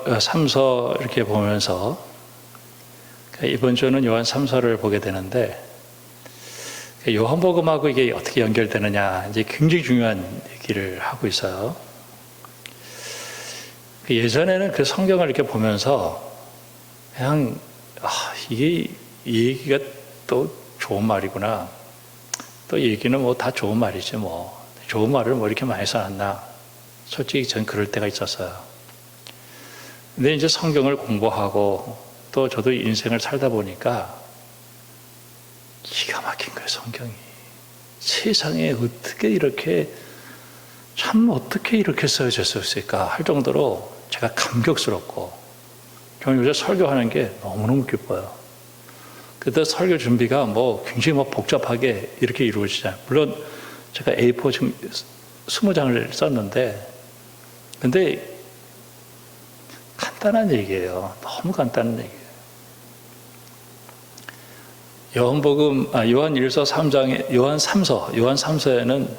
요한 3서 이렇게 보면서 이번 주는 요한 3서를 보게 되는데 요한복음하고 이게 어떻게 연결되느냐 이제 굉장히 중요한 얘기를 하고 있어요. 예전에는 그 성경을 이렇게 보면서 그냥 이게 이 얘기가 또 좋은 말이구나. 또 얘기는 뭐 다 좋은 말이지 뭐 좋은 말을 뭐 이렇게 많이 써놨나. 솔직히 전 그럴 때가 있었어요. 근데 이제 성경을 공부하고 또 저도 인생을 살다 보니까 기가 막힌 거예요, 성경이. 세상에 어떻게 이렇게 써졌을까 할 정도로 제가 감격스럽고 저는 요새 설교하는 게 너무너무 기뻐요. 그때 설교 준비가 뭐 굉장히 뭐 복잡하게 이렇게 이루어지잖아요. 물론 제가 A4 지금 20장을 썼는데 근데 간단한 얘기예요. 너무 간단한 얘기예요. 요한 1서 3장에 요한 3서에는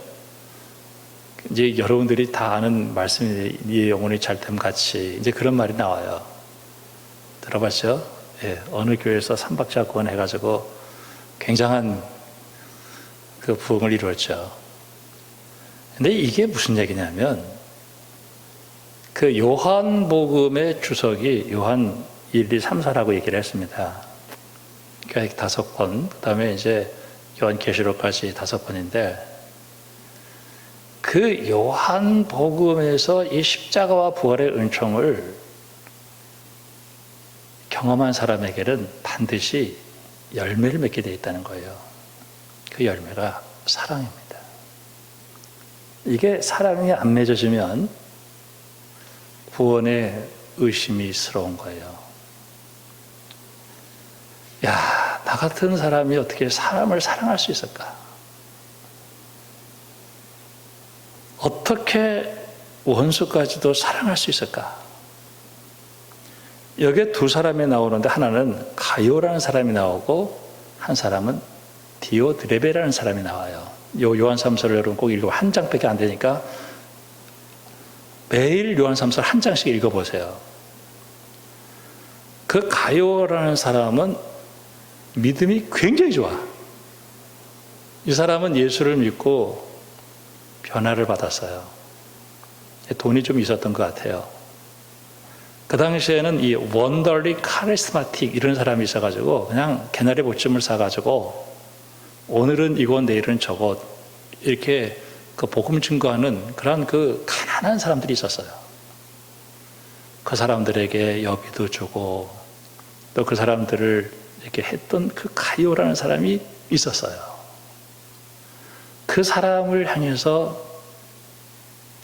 이제 여러분들이 다 아는 말씀이 네 영혼이 잘됨 같이 이제 그런 말이 나와요. 들어봤죠? 예, 어느 교회에서 3박자 구원 해가지고 굉장한 그 부흥을 이루었죠. 근데 이게 무슨 얘기냐면 그 요한복음의 주석이 요한 1, 2, 3, 4라고 얘기를 했습니다. 그러니까 5번, 그 다음에 이제 요한계시록까지 5번인데 그 요한복음에서 이 십자가와 부활의 은총을 경험한 사람에게는 반드시 열매를 맺게 되어 있다는 거예요. 그 열매가 사랑입니다. 이게 사랑이 안 맺어지면 구원에 의심이스러운 거예요. 야, 나 같은 사람이 어떻게 사람을 사랑할 수 있을까? 어떻게 원수까지도 사랑할 수 있을까? 여기에 2사람이 나오는데 하나는 가요라는 사람이 나오고 한 사람은 디오드레베라는 사람이 나와요. 요한 3서를 여러분 꼭 읽어. 한 장밖에 안 되니까 매일 요한 3서를 한 장씩 읽어보세요. 그 가요라는 사람은 믿음이 굉장히 좋아. 이 사람은 예수를 믿고 변화를 받았어요. 돈이 좀 있었던 것 같아요. 그 당시에는 이 원더리 카리스마틱 이런 사람이 있어가지고 그냥 개나리 보침을 사가지고 오늘은 이거 내일은 저거 이렇게 그 복음 증거하는 그런 그 가난한 사람들이 있었어요. 그 사람들에게 여비도 주고 또 그 사람들을 이렇게 했던 그 가요라는 사람이 있었어요. 그 사람을 향해서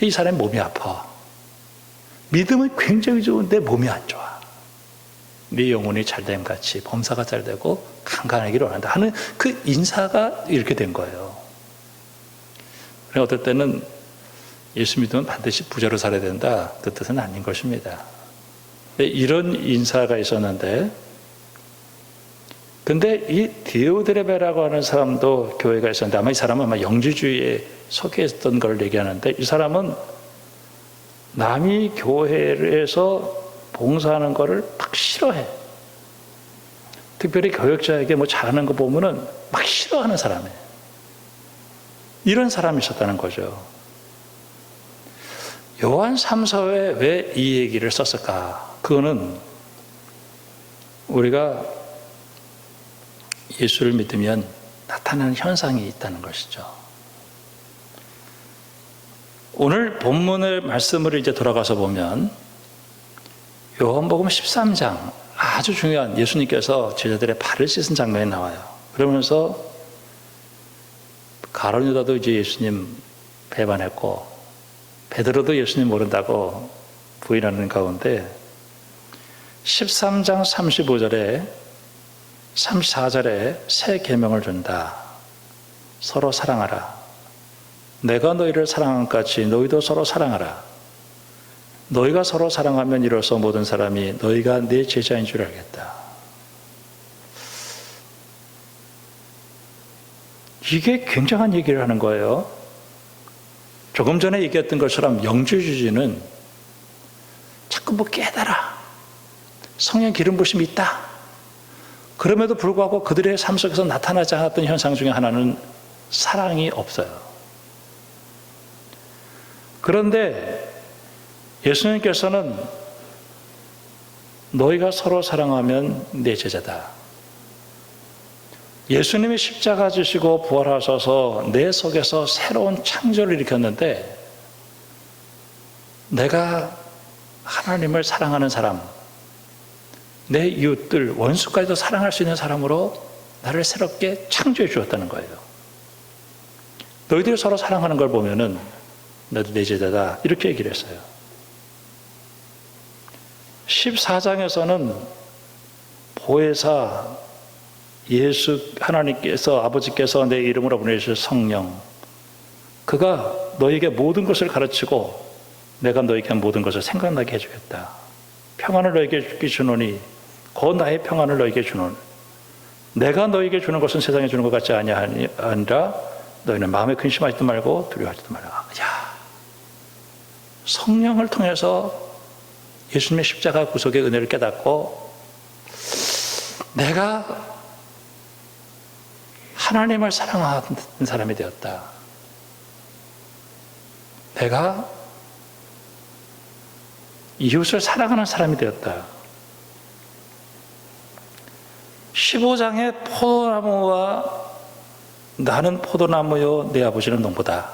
이 사람이 몸이 아파. 믿음은 굉장히 좋은데 몸이 안 좋아. 네 영혼이 잘됨 같이 범사가 잘되고 강간하기를 원한다 하는 그 인사가 이렇게 된 거예요. 그러니까 어떨 때는 예수 믿으면 반드시 부자로 살아야 된다 그 뜻은 아닌 것입니다. 이런 인사가 있었는데 근데 이 디오드레베라고 하는 사람도 교회가 있었는데 아마 이 사람은 아마 영지주의에 속해 있었던 걸 얘기하는데 이 사람은 남이 교회에서 봉사하는 거를 막 싫어해. 특별히 교역자에게 뭐 잘하는 거 보면은 막 싫어하는 사람이에요. 이런 사람이 있었다는 거죠. 요한 3서에 왜 이 얘기를 썼을까? 그거는 우리가 예수를 믿으면 나타나는 현상이 있다는 것이죠. 오늘 본문의 말씀을 이제 돌아가서 보면 요한복음 13장 아주 중요한 예수님께서 제자들의 발을 씻은 장면이 나와요. 그러면서 가룟 유다도 이제 예수님 배반했고 베드로도 예수님 모른다고 부인하는 가운데 13장 35절에 34절에 새 계명을 준다. 서로 사랑하라. 내가 너희를 사랑한 것 같이 너희도 서로 사랑하라. 너희가 서로 사랑하면 이로써 모든 사람이 너희가 내 제자인 줄 알겠다. 이게 굉장한 얘기를 하는 거예요. 조금 전에 얘기했던 것처럼 영주주의는 자꾸 뭐 깨달아. 성령 기름 부심이 있다. 그럼에도 불구하고 그들의 삶 속에서 나타나지 않았던 현상 중에 하나는 사랑이 없어요. 그런데 예수님께서는 너희가 서로 사랑하면 내 제자다. 예수님이 십자가 지시고 부활하셔서 내 속에서 새로운 창조를 일으켰는데 내가 하나님을 사랑하는 사람, 내 이웃들, 원수까지도 사랑할 수 있는 사람으로 나를 새롭게 창조해 주었다는 거예요. 너희들이 서로 사랑하는 걸 보면은 너도 내 제자다 이렇게 얘기를 했어요. 14장에서는 보혜사 예수 하나님께서 아버지께서 내 이름으로 보내주실 성령, 그가 너에게 모든 것을 가르치고 내가 너에게 모든 것을 생각나게 해주겠다. 평안을 너에게 주노니 곧 나의 평안을 너에게 주노니 내가 너에게 주는 것은 세상에 주는 것 같지 아니라 너희는 마음에 근심하지도 말고 두려워하지도 말라. 야, 성령을 통해서 예수님의 십자가 구속의 은혜를 깨닫고 내가 하나님을 사랑하는 사람이 되었다. 내가 이웃을 사랑하는 사람이 되었다. 15장의 포도나무와 나는 포도나무요 내 아버지는 농부다.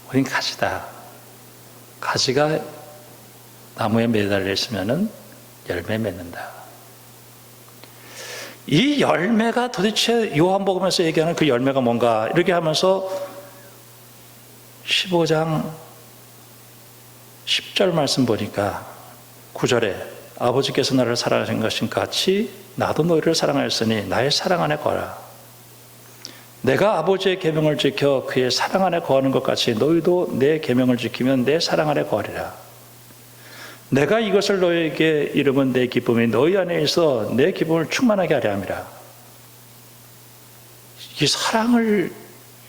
우린 가지다. 가지가 나무에 매달려 있으면 열매 맺는다. 이 열매가 도대체 요한복음에서 얘기하는 그 열매가 뭔가 이렇게 하면서 15장 10절 말씀 보니까 9절에 아버지께서 나를 사랑하신 것인 같이 나도 너희를 사랑하였으니 나의 사랑 안에 거하라. 내가 아버지의 계명을 지켜 그의 사랑 안에 거하는 것 같이 너희도 내 계명을 지키면 내 사랑 안에 거하리라. 내가 이것을 너희에게 이름은 내 기쁨이 너희 안에 있어 내 기쁨을 충만하게 하려 함이라. 이 사랑을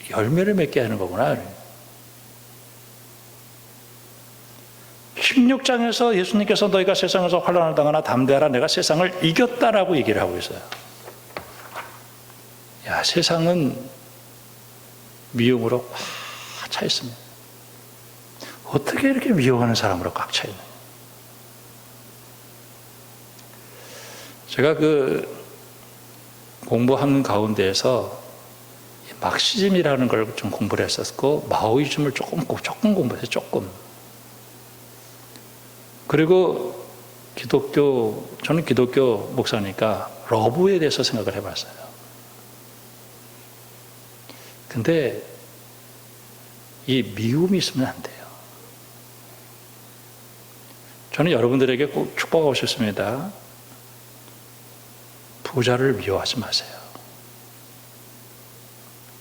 열매를 맺게 하는 거구나. 16장에서 예수님께서 너희가 세상에서 환난을 당하나 담대하라 내가 세상을 이겼다라고 얘기를 하고 있어요. 야, 세상은 미움으로 꽉 차 있습니다. 어떻게 이렇게 미워하는 사람으로 꽉 차 있나요? 제가 공부하는 가운데에서 막시즘이라는 걸 좀 공부를 했었고 마오이즘을 조금 공부했어요. 조금. 그리고 저는 기독교 목사니까 러브에 대해서 생각을 해봤어요. 근데 이 미움이 있으면 안 돼요. 저는 여러분들에게 꼭 축복하고 싶습니다. 부자를 미워하지 마세요.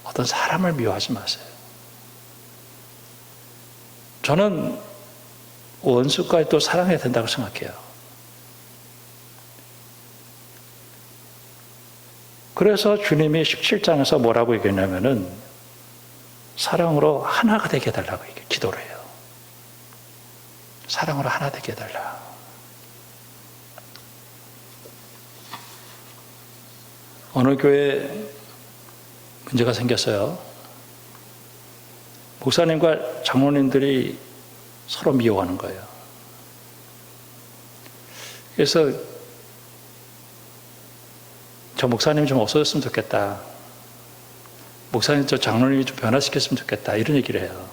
어떤 사람을 미워하지 마세요. 저는 원수까지 또 사랑해야 된다고 생각해요. 그래서 주님이 17장에서 뭐라고 얘기했냐면은 사랑으로 하나가 되게 해달라고 기도를 해요. 사랑으로 하나 되게 해달라. 어느 교회에 문제가 생겼어요. 목사님과 장로님들이 서로 미워하는 거예요. 그래서 저 목사님 좀 없어졌으면 좋겠다. 목사님 저 장로님이 좀 변화시켰으면 좋겠다. 이런 얘기를 해요.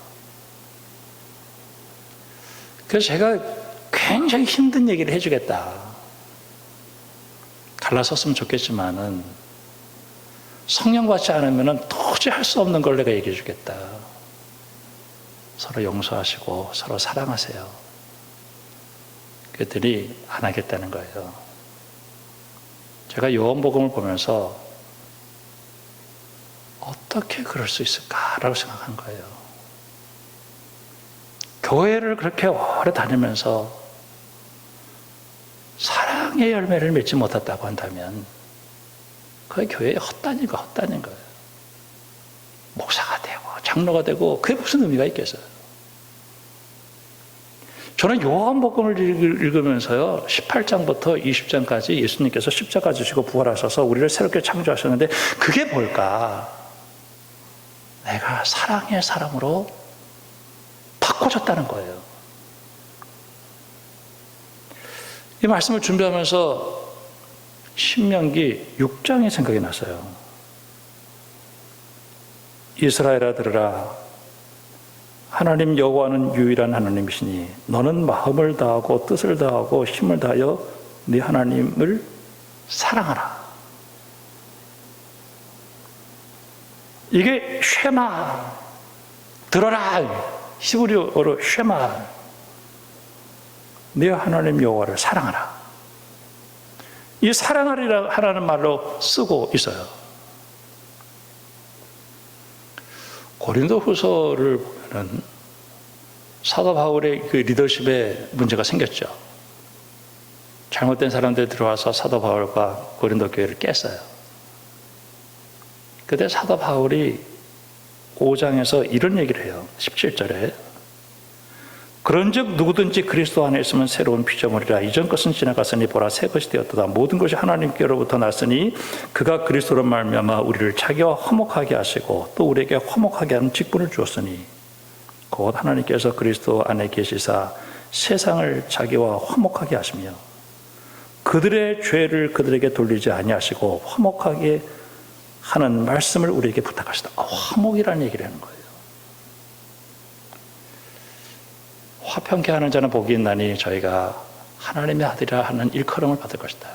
그래서 제가 굉장히 힘든 얘기를 해주겠다. 갈라섰으면 좋겠지만은 성령 받지 않으면 도저히 할 수 없는 걸 내가 얘기해 주겠다. 서로 용서하시고 서로 사랑하세요. 그랬더니 안 하겠다는 거예요. 제가 요한복음을 보면서 어떻게 그럴 수 있을까라고 생각한 거예요. 교회를 그렇게 오래 다니면서 사랑의 열매를 맺지 못했다고 한다면 그 교회의 헛다닌 거예요. 목사가 되고 장로가 되고 그게 무슨 의미가 있겠어요? 저는 요한복음을 읽으면서요, 18장부터 20장까지 예수님께서 십자가 지시고 부활하셔서 우리를 새롭게 창조하셨는데 그게 뭘까? 내가 사랑의 사람으로 바꿔줬다는 거예요. 이 말씀을 준비하면서 신명기 6장이 생각이 났어요. 이스라엘아 들으라. 하나님 여호와는 유일한 하나님이시니 너는 마음을 다하고 뜻을 다하고 힘을 다하여 네 하나님을 사랑하라. 이게 쉐마, 들어라. 히브리어로 쉐마, 네 하나님 여호와를 사랑하라. 이 사랑하리라 하라는 말로 쓰고 있어요. 고린도 후서를 보면은 사도 바울의 그 리더십에 문제가 생겼죠. 잘못된 사람들이 들어와서 사도 바울과 고린도 교회를 깼어요. 그때 사도 바울이 5장에서 이런 얘기를 해요. 17절에 그런즉 누구든지 그리스도 안에 있으면 새로운 피조물이라. 이전 것은 지나갔으니 보라 새 것이 되었도다. 모든 것이 하나님께로부터 났으니 그가 그리스도로 말미암아 우리를 자기와 화목하게 하시고 또 우리에게 화목하게 하는 직분을 주었으니 곧 하나님께서 그리스도 안에 계시사 세상을 자기와 화목하게 하시며 그들의 죄를 그들에게 돌리지 아니하시고 화목하게 하는 말씀을 우리에게 부탁하시다. 화목이라는 얘기를 하는 거예요. 화평케 하는 자는 복이 있나니 저희가 하나님의 아들이라 하는 일컬음을 받을 것이다.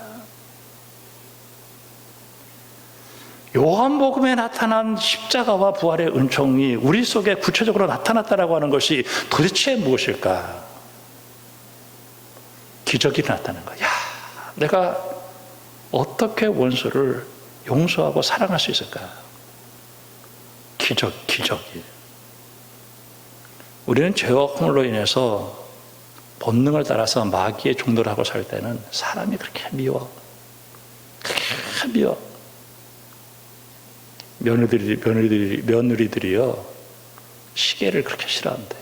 요한복음에 나타난 십자가와 부활의 은총이 우리 속에 구체적으로 나타났다라고 하는 것이 도대체 무엇일까? 기적이 나타나는 거야. 내가 어떻게 원수를 용서하고 사랑할 수 있을까? 기적이. 우리는 죄와 허물로 인해서 본능을 따라서 마귀의 종노를 하고 살 때는 사람이 그렇게 미워. 그렇게 미워. 며느리들이요, 시계를 그렇게 싫어한대.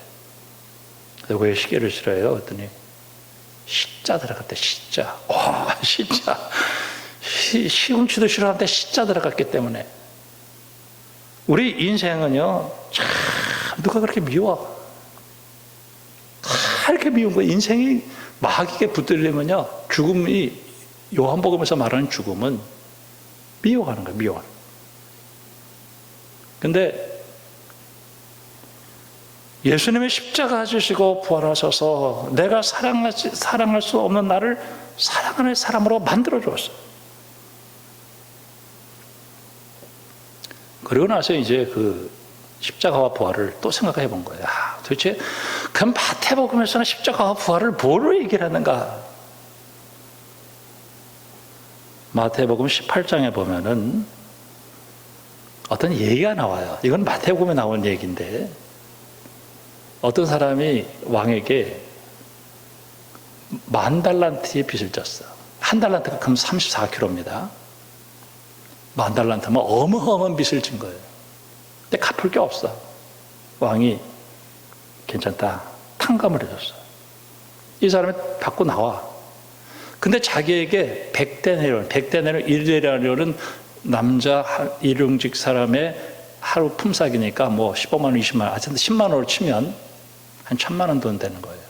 왜 시계를 싫어해요? 그랬더니, 시자 들어갔대, 시자. 시자. 시금치도 싫어하는데 시자 들어갔기 때문에. 우리 인생은요, 참, 누가 그렇게 미워? 이렇게 미운 거예요. 인생이 마귀에게 붙들리면요, 죽음이, 요한복음에서 말하는 죽음은 미워하는 거예요, 미워하는 거예요. 근데 예수님의 십자가 지시고 부활하셔서 내가 사랑할 수 없는 나를 사랑하는 사람으로 만들어 주었어요. 그러고 나서 이제 그 십자가와 부활을 또 생각해 본 거예요. 도대체 그 마태복음에서는 십자가와 부활을 뭐로 얘기를 하는가? 마태복음 18장에 보면은 어떤 얘기가 나와요. 이건 마태복음에 나온 얘기인데, 어떤 사람이 왕에게 10,000달란트의 빚을 졌어. 1달란트가 그럼 34kg입니다. 10,000달란트면 어마어마한 빚을 진 거예요. 근데 갚을 게 없어. 왕이 괜찮다, 탕감을 해줬어. 이 사람이 받고 나와. 근데 자기에게 100데나리온, 1데나리온은 남자 일용직 사람의 하루 품삯이니까 뭐 15만 원, 20만 원, 하여튼 10만 원으로 치면 한 1,000만 원 돈 되는 거예요.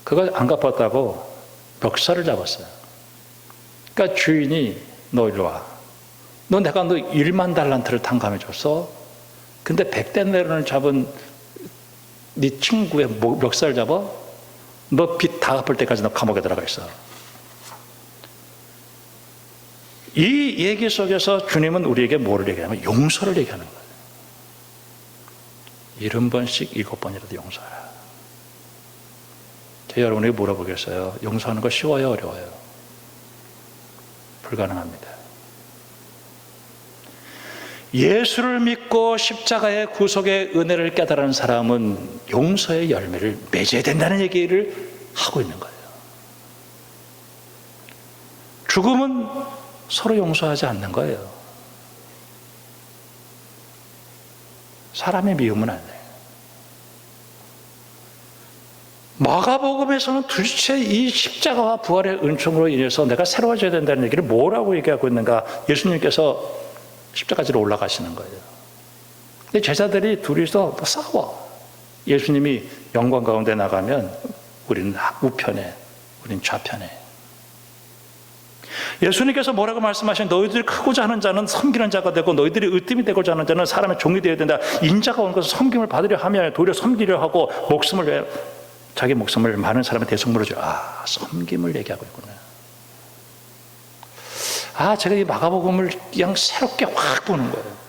그걸 안 갚았다고 멱살을 잡았어요. 그러니까 주인이 너 이리 와. 너 1만 달란트를 탕감해줬어. 근데 100데나리온을 잡은 네 친구의 멱살 잡아? 너 빚 다 갚을 때까지 너 감옥에 들어가 있어. 이 얘기 속에서 주님은 우리에게 뭐를 얘기하냐면 용서를 얘기하는 거예요. 70번씩 7번이라도 용서하라. 제가 여러분에게 물어보겠어요. 용서하는 거 쉬워요, 어려워요? 불가능합니다. 예수를 믿고 십자가의 구속의 은혜를 깨달은 사람은 용서의 열매를 맺어야 된다는 얘기를 하고 있는 거예요. 죽음은 서로 용서하지 않는 거예요. 사람의 미움은 안 돼요. 마가복음에서는 도대체 이 십자가와 부활의 은총으로 인해서 내가 새로워져야 된다는 얘기를 뭐라고 얘기하고 있는가? 예수님께서 십자가지로 올라가시는 거예요. 근데 제자들이 둘이서 싸워. 예수님이 영광 가운데 나가면 우리는 우편에, 우리는 좌편에. 예수님께서 뭐라고 말씀하신 너희들이 크고자 하는 자는 섬기는 자가 되고 너희들이 으뜸이 되고자 하는 자는 사람의 종이 되어야 된다. 인자가 온 것은 섬김을 받으려 하며 도리어 섬기려 하고 자기 목숨을 많은 사람의 대속물로 줘. 섬김을 얘기하고 있구나. 제가 이 마가복음을 그냥 새롭게 확 보는 거예요.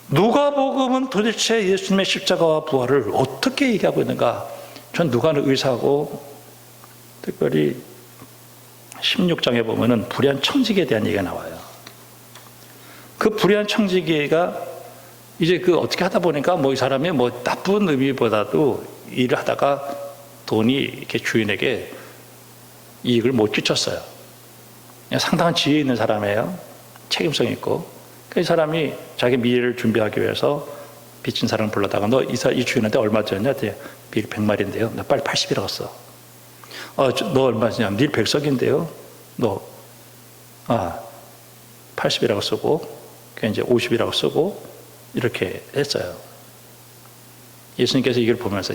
누가복음은 도대체 예수님의 십자가와 부활을 어떻게 얘기하고 있는가? 전 누가는 의사고, 특별히 16장에 보면은 불의한 청지기에 대한 얘기가 나와요. 그 불의한 청지기가 이제 어떻게 하다 보니까 이 사람이 나쁜 의미보다도 일을 하다가 돈이 이렇게 주인에게 이익을 못 끼쳤어요. 상당한 지혜 있는 사람이에요. 책임성 있고. 이 사람이 자기 미래를 준비하기 위해서 빚진 사람을 불러다가 이 주인한테 얼마 줬냐? 밀 100마리인데요. 나 빨리 80이라고 써. 너 얼마 줬냐? 밀 100석인데요. 너 80이라고 쓰고 그냥 이제 50이라고 쓰고 이렇게 했어요. 예수님께서 이걸 보면서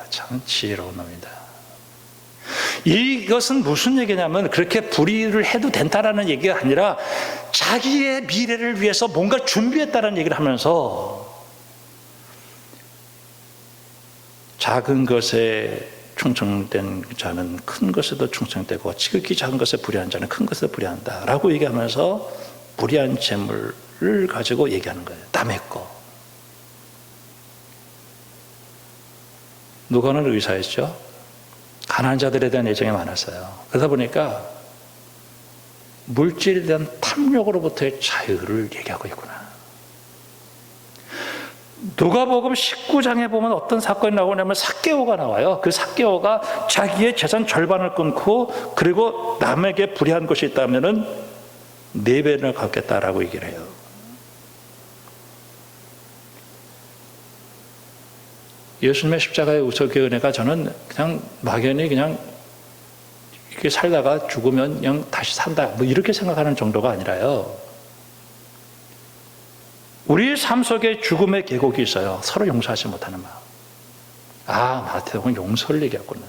참 지혜로운 놈이다. 이것은 무슨 얘기냐면 그렇게 불의를 해도 된다라는 얘기가 아니라 자기의 미래를 위해서 뭔가 준비했다는 얘기를 하면서 작은 것에 충성된 자는 큰 것에도 충성되고 지극히 작은 것에 불의한 자는 큰 것에도 불의한다 라고 얘기하면서 불의한 재물을 가지고 얘기하는 거예요. 남의 거. 누가는 의사였죠. 가난한 자들에 대한 애정이 많았어요. 그러다 보니까 물질에 대한 탐욕으로부터의 자유를 얘기하고 있구나. 누가복음 19장에 보면 어떤 사건이 나오냐면 삭개오가 나와요. 그 삭개오가 자기의 재산 절반을 끊고 그리고 남에게 불의한 것이 있다면은 4배를 갚겠다라고 얘기를 해요. 예수님의 십자가의 우석의 은혜가 저는 그냥 막연히 그냥 이렇게 살다가 죽으면 그냥 다시 산다 이렇게 생각하는 정도가 아니라요. 우리의 삶 속에 죽음의 계곡이 있어요. 서로 용서하지 못하는 마음. 마태복음은 용서를 얘기했구나.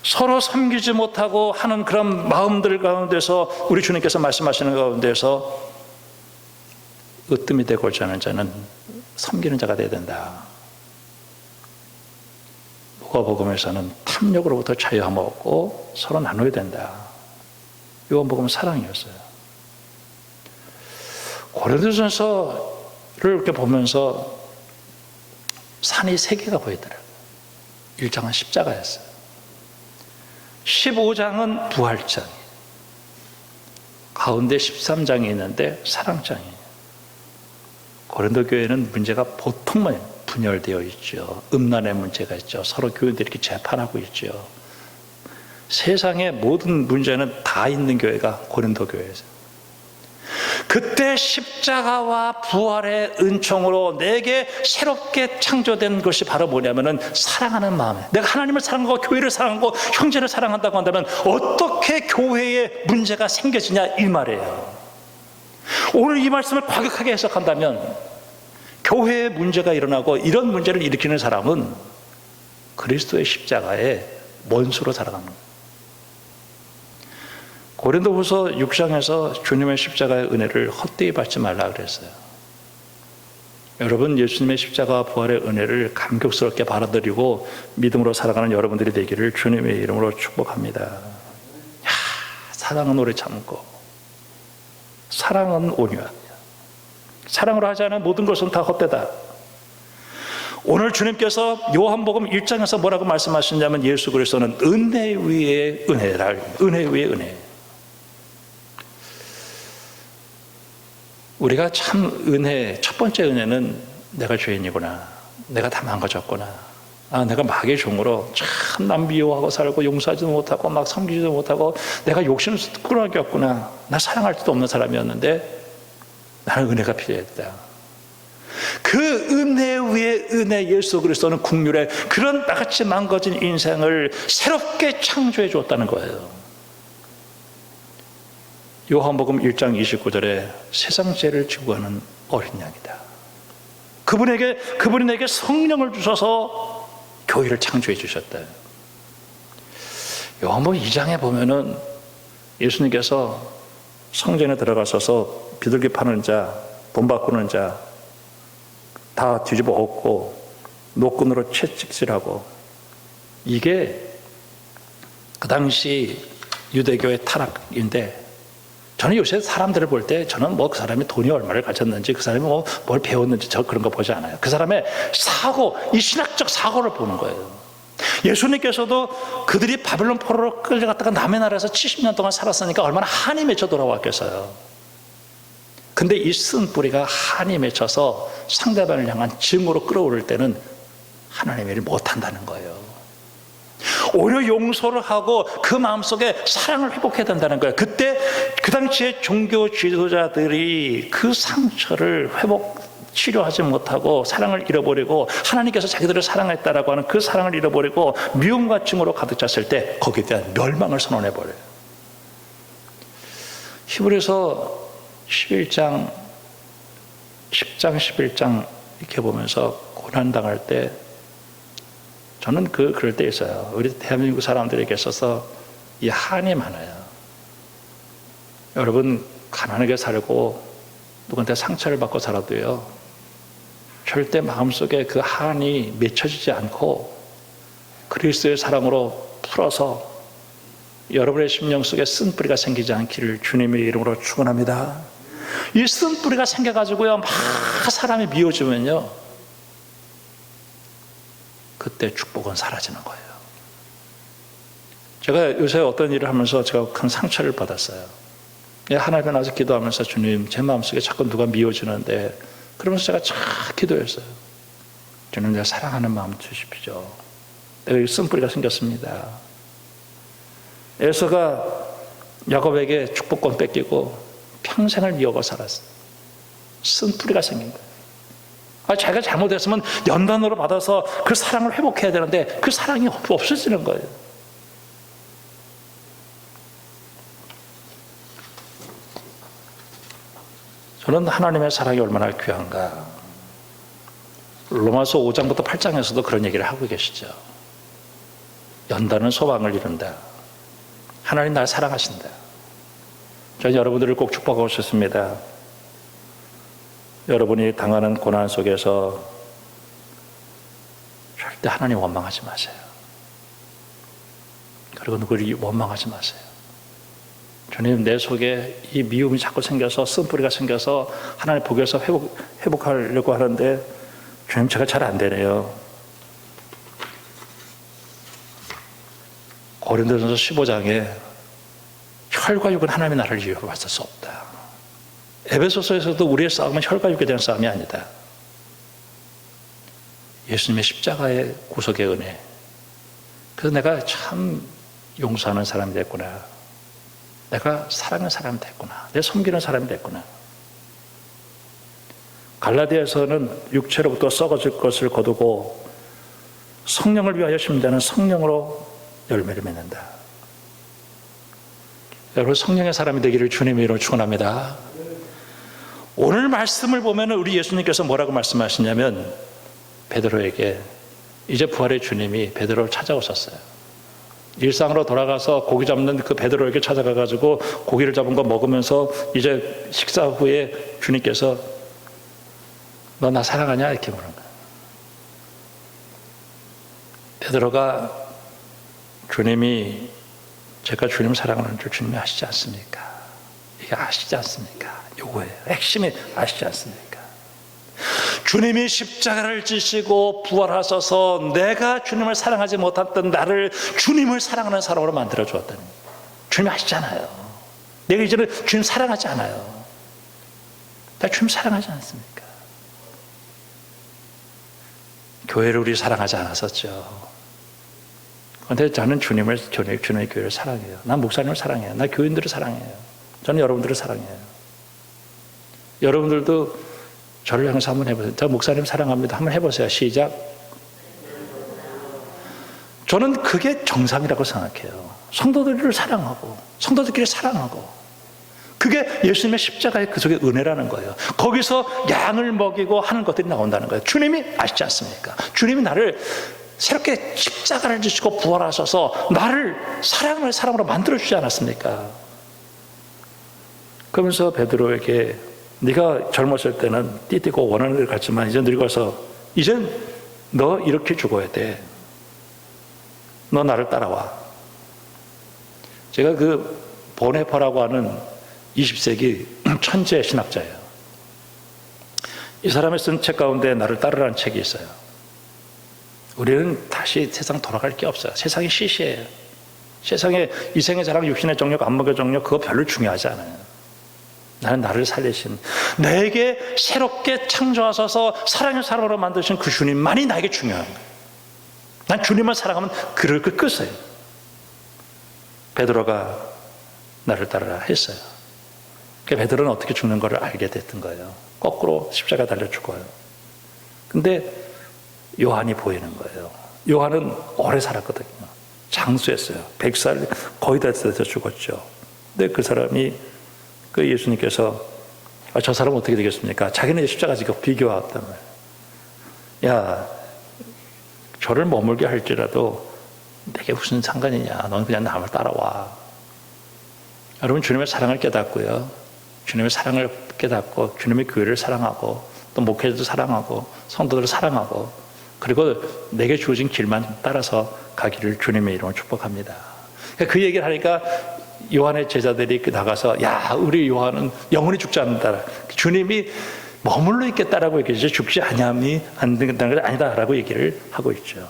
서로 섬기지 못하고 하는 그런 마음들 가운데서 우리 주님께서 말씀하시는 가운데서 으뜸이 되고자 하는 자는 섬기는 자가 되어야 된다. 누가복음에서는 탐욕으로부터 자유함을 얻고 서로 나눠야 된다. 요한복음은 사랑이었어요. 고린도전서를 이렇게 보면서 산이 3개가 보이더라고요. 1장은 십자가였어요. 15장은 부활장, 가운데 13장이 있는데 사랑장이에요. 고린도 교회는 문제가 보통만 분열되어 있죠. 음란의 문제가 있죠. 서로 교회들이 이렇게 재판하고 있죠. 세상의 모든 문제는 다 있는 교회가 고린도 교회에서. 그때 십자가와 부활의 은총으로 내게 새롭게 창조된 것이 바로 뭐냐면은 사랑하는 마음에, 내가 하나님을 사랑하고 교회를 사랑하고 형제를 사랑한다고 한다면 어떻게 교회에 문제가 생겨지냐 이 말이에요. 오늘 이 말씀을 과격하게 해석한다면 교회에 문제가 일어나고 이런 문제를 일으키는 사람은 그리스도의 십자가의 원수로 살아가는 거예요. 고린도후서 6장에서 주님의 십자가의 은혜를 헛되이 받지 말라 그랬어요. 여러분, 예수님의 십자가와 부활의 은혜를 감격스럽게 받아들이고 믿음으로 살아가는 여러분들이 되기를 주님의 이름으로 축복합니다. 사랑은 오래 참고 사랑은 온유하다. 사랑으로 하지 않은 모든 것은 다 헛되다. 오늘 주님께서 요한복음 1장에서 뭐라고 말씀하시냐면 예수 그리스도는 은혜 위에 은혜라. 은혜 위에 은혜. 우리가 참 은혜, 첫 번째 은혜는 내가 죄인이구나. 내가 다 망가졌구나. 내가 마귀의 종으로 참 남 미워하고 살고 용서하지도 못하고 막 섬기지도 못하고 내가 욕심을 꾸러기였구나. 나 사랑할 수도 없는 사람이었는데 나는 은혜가 필요했다. 그 은혜 위에 은혜, 예수 그리스도는 국률에 그런 나같이 망가진 인생을 새롭게 창조해 주었다는 거예요. 요한복음 1장 29절에 세상 죄를 지고 가는 어린 양이다. 그분이 내게 성령을 주셔서 교회를 창조해 주셨다. 요한복음 2장에 보면은 예수님께서 성전에 들어가셔서 비둘기 파는 자, 돈 바꾸는 자 다 뒤집어 엎고 노끈으로 채찍질하고, 이게 그 당시 유대교의 타락인데, 저는 요새 사람들을 볼 때 저는 뭐 그 사람이 돈이 얼마를 가졌는지, 그 사람이 뭐 뭘 배웠는지 저 그런 거 보지 않아요. 그 사람의 사고, 이 신학적 사고를 보는 거예요. 예수님께서도 그들이 바벨론 포로로 끌려갔다가 남의 나라에서 70년 동안 살았으니까 얼마나 한이 맺혀 돌아왔겠어요. 근데 이 쓴 뿌리가 한이 맺혀서 상대방을 향한 증오로 끌어오를 때는 하나님의 일을 못한다는 거예요. 오히려 용서를 하고 그 마음속에 사랑을 회복해야 된다는 거예요. 그때 그 당시에 종교 지도자들이 그 상처를 치료하지 못하고 사랑을 잃어버리고, 하나님께서 자기들을 사랑했다라고 하는 그 사랑을 잃어버리고 미움과 증오로 가득 찼을 때 거기에 대한 멸망을 선언해버려요. 히브리서 10장 11장 이렇게 보면서 고난당할 때, 저는 그럴 때 있어요. 우리 대한민국 사람들에게 있어서 이 한이 많아요. 여러분, 가난하게 살고 누구한테 상처를 받고 살아도요, 절대 마음속에 그 한이 맺혀지지 않고 그리스도의 사랑으로 풀어서 여러분의 심령 속에 쓴뿌리가 생기지 않기를 주님의 이름으로 축원합니다. 이 쓴뿌리가 생겨가지고요, 막 사람이 미워지면요, 그때 축복은 사라지는 거예요. 제가 요새 어떤 일을 하면서 제가 큰 상처를 받았어요. 하나님께 나와서 기도하면서, 주님, 제 마음속에 자꾸 누가 미워지는데, 그러면서 제가 쫙 기도했어요. 주님, 내가 사랑하는 마음 주십시오. 내가 쓴뿌리가 생겼습니다. 에서가 야곱에게 축복권 뺏기고 평생을 미워가 살았어요. 쓴뿌리가 생긴 거예요. 자기가 잘못했으면 연단으로 받아서 그 사랑을 회복해야 되는데 그 사랑이 없어지는 거예요. 저는 하나님의 사랑이 얼마나 귀한가. 로마서 5장부터 8장에서도 그런 얘기를 하고 계시죠. 연단은 소망을 이룬다. 하나님 날 사랑하신다. 저는 여러분들을 꼭 축복하고 싶습니다. 여러분이 당하는 고난 속에서 절대 하나님 원망하지 마세요. 그리고 누구를 원망하지 마세요. 주님, 내 속에 이 미움이 자꾸 생겨서, 쓴뿌리가 생겨서 하나님 복에서 회복하려고 하는데, 주님, 제가 잘 안 되네요. 고린도전서 15장에 혈과 육은 하나님의 나라를 위협할 수 없다. 에베소서에서도 우리의 싸움은 혈과 육에 대한 싸움이 아니다. 예수님의 십자가의 구속의 은혜. 그래서 내가 참 용서하는 사람이 됐구나. 내가 사랑하는 사람이 됐구나. 내가 섬기는 사람이 됐구나. 갈라디아에서는 육체로부터 썩어질 것을 거두고 성령을 위하여 심자는 성령으로 열매를 맺는다. 여러분, 성령의 사람이 되기를 주님의 이름으로 축원합니다. 오늘 말씀을 보면 우리 예수님께서 뭐라고 말씀하시냐면, 베드로에게, 이제 부활의 주님이 베드로를 찾아오셨어요. 일상으로 돌아가서 고기 잡는 그 베드로에게 찾아가가지고 고기를 잡은 거 먹으면서 이제 식사 후에 주님께서 너 나 사랑하냐? 이렇게 물은 거예요. 베드로가, 주님이, 제가 주님 사랑하는 줄 주님이 아시지 않습니까? 이게 아시지 않습니까? 요거예요. 핵심이 아시지 않습니까? 주님이 십자가를 지시고 부활하셔서 내가 주님을 사랑하지 못했던 나를 주님을 사랑하는 사람으로 만들어 주었다는 거예요. 주님이 아시잖아요. 내가 이제는 주님 사랑하지 않아요. 나 주님 사랑하지 않습니까? 교회를 우리 사랑하지 않았었죠. 그런데 저는 주님의 교회를 사랑해요. 난 목사님을 사랑해요. 난 교인들을 사랑해요. 저는 여러분들을 사랑해요. 여러분들도 저를 향해서 한번 해보세요. 저 목사님 사랑합니다. 한번 해보세요. 시작. 저는 그게 정상이라고 생각해요. 성도들을 사랑하고 성도들끼리 사랑하고, 그게 예수님의 십자가의 그 속의 은혜라는 거예요. 거기서 양을 먹이고 하는 것들이 나온다는 거예요. 주님이 아시지 않습니까? 주님이 나를 새롭게 십자가를 지시고 부활하셔서 나를 사랑을 사랑으로 만들어주지 않았습니까? 그러면서 베드로에게 네가 젊었을 때는 띠띠고 원하는 데를 갔지만 이제 늙어서 이젠 너 이렇게 죽어야 돼. 너 나를 따라와. 제가 그 보네파라고 하는 20세기 천재 신학자예요. 이 사람이 쓴 책 가운데 나를 따르라는 책이 있어요. 우리는 다시 세상 돌아갈 게 없어요. 세상이 시시해요. 세상에 이생의 자랑, 육신의 정욕, 안목의 정욕, 그거 별로 중요하지 않아요. 나는 나를 살리신, 내게 새롭게 창조하셔서 사랑의 사람으로 만드신 그 주님만이 나에게 중요한 거예요. 난 주님을 사랑하면 그럴 그 끝이에요. 베드로가 나를 따르라 했어요. 베드로는 어떻게 죽는 것을 알게 됐던 거예요. 거꾸로 십자가 달려 죽어요. 근데 요한이 보이는 거예요. 요한은 오래 살았거든요. 장수했어요. 100살 거의 다 돼서 죽었죠. 근데 그 사람이, 그 예수님께서 저 사람은 어떻게 되겠습니까? 자기는 십자가 지고 비교했단 말이에요. 야, 저를 머물게 할지라도 내게 무슨 상관이냐. 넌 그냥 남을 따라와. 여러분, 주님의 사랑을 깨닫고요. 주님의 사랑을 깨닫고 주님의 교회를 사랑하고 또 목회자도 사랑하고 성도들을 사랑하고, 그리고 내게 주어진 길만 따라서 가기를 주님의 이름으로 축복합니다. 그 얘기를 하니까 요한의 제자들이 나가서 야, 우리 요한은 영원히 죽지 않는다. 주님이 머물러 있겠다라고 얘기했죠. 죽지 아니함이 안 된다는 건 아니다라고 얘기를 하고 있죠.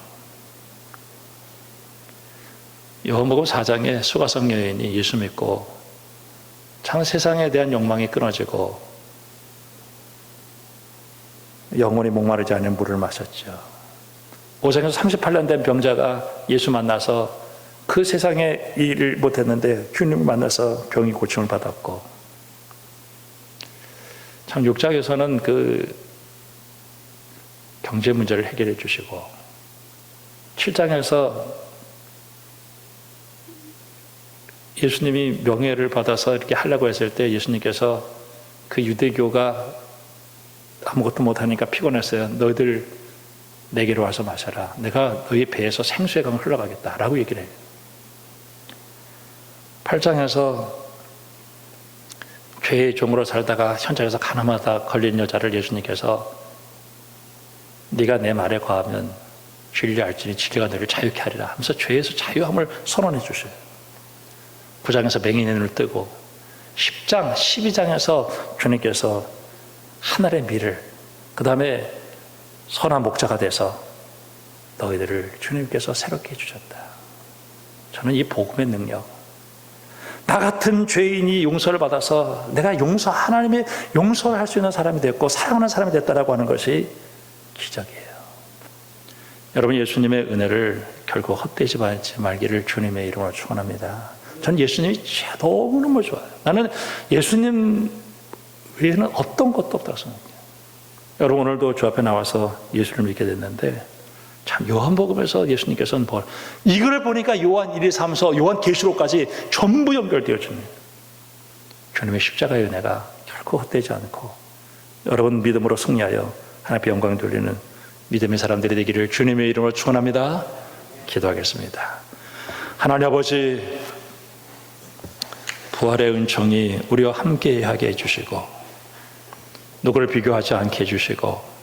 요한복음 4장에 수가성 여인이 예수 믿고 참 세상에 대한 욕망이 끊어지고 영원히 목마르지 않은 물을 마셨죠. 5장에서 38년 된 병자가 예수 만나서 그 세상에 일을 못했는데 주님을 만나서 병이 고침을 받았고, 참 6장에서는 그 경제 문제를 해결해 주시고, 7장에서 예수님이 명예를 받아서 이렇게 하려고 했을 때 예수님께서 그 유대교가 아무것도 못하니까 피곤했어요. 너희들 내게로 와서 마셔라. 내가 너희 배에서 생수의 강을 흘러가겠다라고 얘기를 해요. 8장에서 죄의 종으로 살다가 현장에서 가늠하다 걸린 여자를 예수님께서 네가 내 말에 거하면 진리 알지니 진리가 너를 자유케 하리라 하면서 죄에서 자유함을 선언해 주셔요. 9장에서 맹인의 눈을 뜨고, 10장, 12장에서 주님께서 하늘의 미를, 그 다음에 선한 목자가 돼서 너희들을 주님께서 새롭게 해주셨다. 저는 이 복음의 능력, 나 같은 죄인이 용서를 받아서 내가 하나님의 용서할 수 있는 사람이 됐고 사랑하는 사람이 됐다라고 하는 것이 기적이에요. 여러분, 예수님의 은혜를 결코 헛되지 말기를 주님의 이름으로 축원합니다. 전 예수님이 너무너무 좋아요. 나는 예수님 외에는 어떤 것도 없다고 생각해요. 여러분, 오늘도 주 앞에 나와서 예수를 믿게 됐는데 참 요한복음에서 예수님께서는 이걸 보니까 요한 1, 2, 3서 요한 계시록까지 전부 연결되어집니다. 주님의 십자가의 은혜가 결코 헛되지 않고 여러분 믿음으로 승리하여 하나님께 영광 돌리는 믿음의 사람들이 되기를 주님의 이름으로 축원합니다. 기도하겠습니다. 하나님 아버지, 부활의 은총이 우리와 함께하게 해주시고 누구를 비교하지 않게 해주시고